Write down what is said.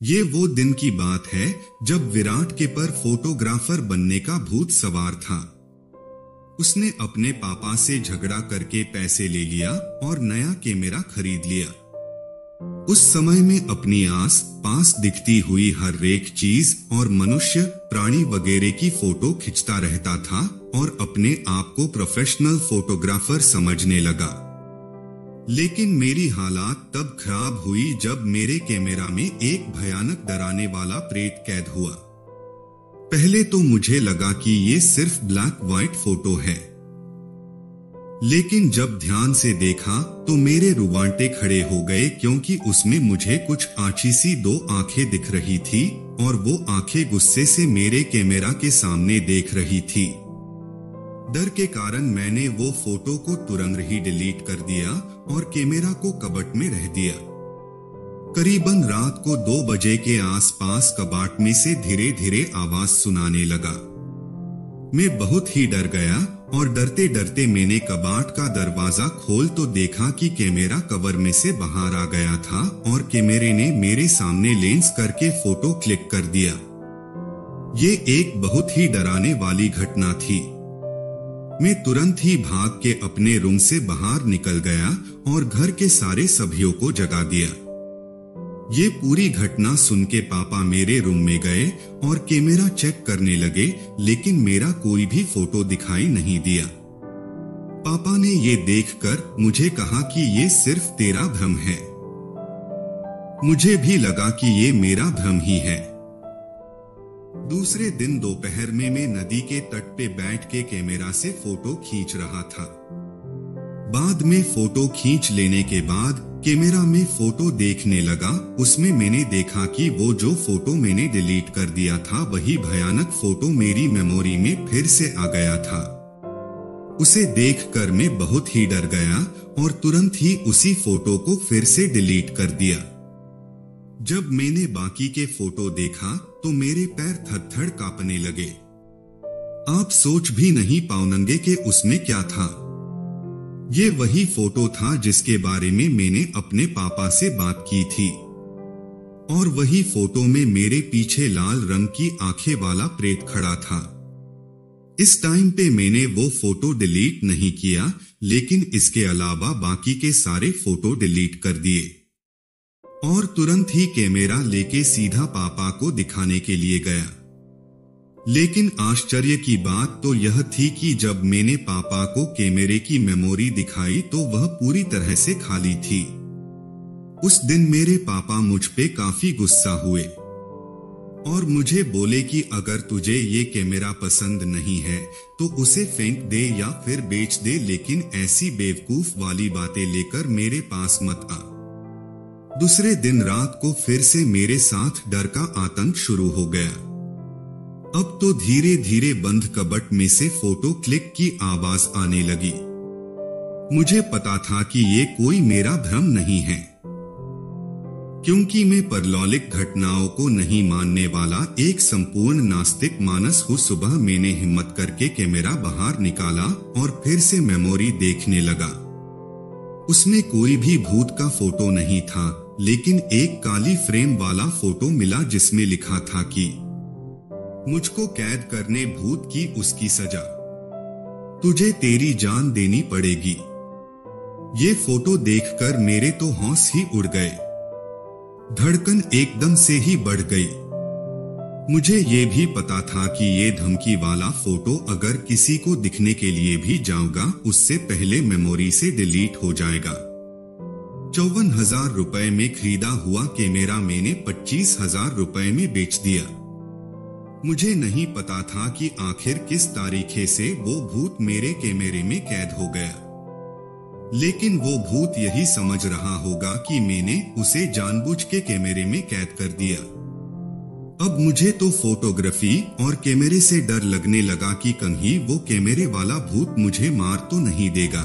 ये वो दिन की बात है जब विराट के पर फोटोग्राफर बनने का भूत सवार था। उसने अपने पापा से झगड़ा करके पैसे ले लिया और नया कैमरा खरीद लिया। उस समय में अपनी आस पास दिखती हुई हर एक चीज और मनुष्य, प्राणी वगैरह की फोटो खींचता रहता था और अपने आप को प्रोफेशनल फोटोग्राफर समझने लगा। लेकिन मेरी हालात तब खराब हुई जब मेरे कैमरा में एक भयानक डराने वाला प्रेत कैद हुआ। पहले तो मुझे लगा कि ये सिर्फ ब्लैक व्हाइट फोटो है, लेकिन जब ध्यान से देखा तो मेरे रुवांटे खड़े हो गए, क्योंकि उसमें मुझे कुछ आछी सी दो आंखें दिख रही थी और वो आंखें गुस्से से मेरे कैमरा के सामने देख रही थी। डर के कारण मैंने वो फोटो को तुरंत ही डिलीट कर दिया और कैमरा को कबट में रख दिया। करीबन रात को 2 बजे के आसपास कबाट में से धीरे धीरे आवाज सुनाने लगा। मैं बहुत ही डर गया और डरते डरते मैंने कबाट का दरवाजा खोल तो देखा कि कैमरा कवर में से बाहर आ गया था और कैमरे ने मेरे सामने लेंस करके फोटो क्लिक कर दिया। ये एक बहुत ही डराने वाली घटना थी। मैं तुरंत ही भाग के अपने रूम से बाहर निकल गया और घर के सारे सभ्यों को जगा दिया। ये पूरी घटना सुन के पापा मेरे रूम में गए और कैमरा चेक करने लगे, लेकिन मेरा कोई भी फोटो दिखाई नहीं दिया। पापा ने ये देखकर मुझे कहा कि ये सिर्फ तेरा भ्रम है। मुझे भी लगा कि ये मेरा भ्रम ही है। दूसरे दिन दोपहर में मैं नदी के तट पे बैठ के कैमरा से फोटो खींच रहा था। बाद में फोटो खींच लेने के बाद कैमरा में फोटो देखने लगा। उसमें मैंने देखा कि वो जो फोटो मैंने डिलीट कर दिया था वही भयानक फोटो मेरी मेमोरी में फिर से आ गया था। उसे देखकर मैं बहुत ही डर गया और तुरंत ही उसी फोटो को फिर से डिलीट कर दिया। जब मैंने बाकी के फोटो देखा तो मेरे पैर थर-थर कांपने लगे। आप सोच भी नहीं पाओगे कि उसमें क्या था। ये वही फोटो था जिसके बारे में मैंने अपने पापा से बात की थी, और वही फोटो में मेरे पीछे लाल रंग की आंखें वाला प्रेत खड़ा था। इस टाइम पे मैंने वो फोटो डिलीट नहीं किया, लेकिन इसके अलावा बाकी के सारे फोटो डिलीट कर दिए और तुरंत ही कैमरा लेके सीधा पापा को दिखाने के लिए गया। लेकिन आश्चर्य की बात तो यह थी कि जब मैंने पापा को कैमरे की मेमोरी दिखाई तो वह पूरी तरह से खाली थी। उस दिन मेरे पापा मुझ पे काफी गुस्सा हुए और मुझे बोले कि अगर तुझे ये कैमरा पसंद नहीं है तो उसे फेंक दे या फिर बेच दे, लेकिन ऐसी बेवकूफ वाली बातें लेकर मेरे पास मत आ। दूसरे दिन रात को फिर से मेरे साथ डर का आतंक शुरू हो गया। अब तो धीरे धीरे बंद कबट में से फोटो क्लिक की आवाज आने लगी। मुझे पता था कि ये कोई मेरा भ्रम नहीं है, क्योंकि मैं परलौकिक घटनाओं को नहीं मानने वाला एक संपूर्ण नास्तिक मानस हूँ। सुबह मैंने हिम्मत करके कैमरा बाहर निकाला और फिर से मेमोरी देखने लगा। उसमें कोई भी भूत का फोटो नहीं था, लेकिन एक काली फ्रेम वाला फोटो मिला जिसमें लिखा था कि मुझको कैद करने भूत की उसकी सजा, तुझे तेरी जान देनी पड़ेगी। ये फोटो देखकर मेरे तो होश ही उड़ गए, धड़कन एकदम से ही बढ़ गई। मुझे ये भी पता था कि ये धमकी वाला फोटो अगर किसी को दिखने के लिए भी जाऊंगा उससे पहले मेमोरी से डिलीट हो जाएगा। 54,000 रुपए में खरीदा हुआ कैमरा मैंने 25,000 रुपए में बेच दिया। मुझे नहीं पता था कि आखिर किस तारीखे से वो भूत मेरे कैमरे में कैद हो गया, लेकिन वो भूत यही समझ रहा होगा कि मैंने उसे जानबूझ के कैमरे में कैद कर दिया। अब मुझे तो फोटोग्राफी और कैमरे से डर लगने लगा कि कहीं वो कैमरे वाला भूत मुझे मार तो नहीं देगा।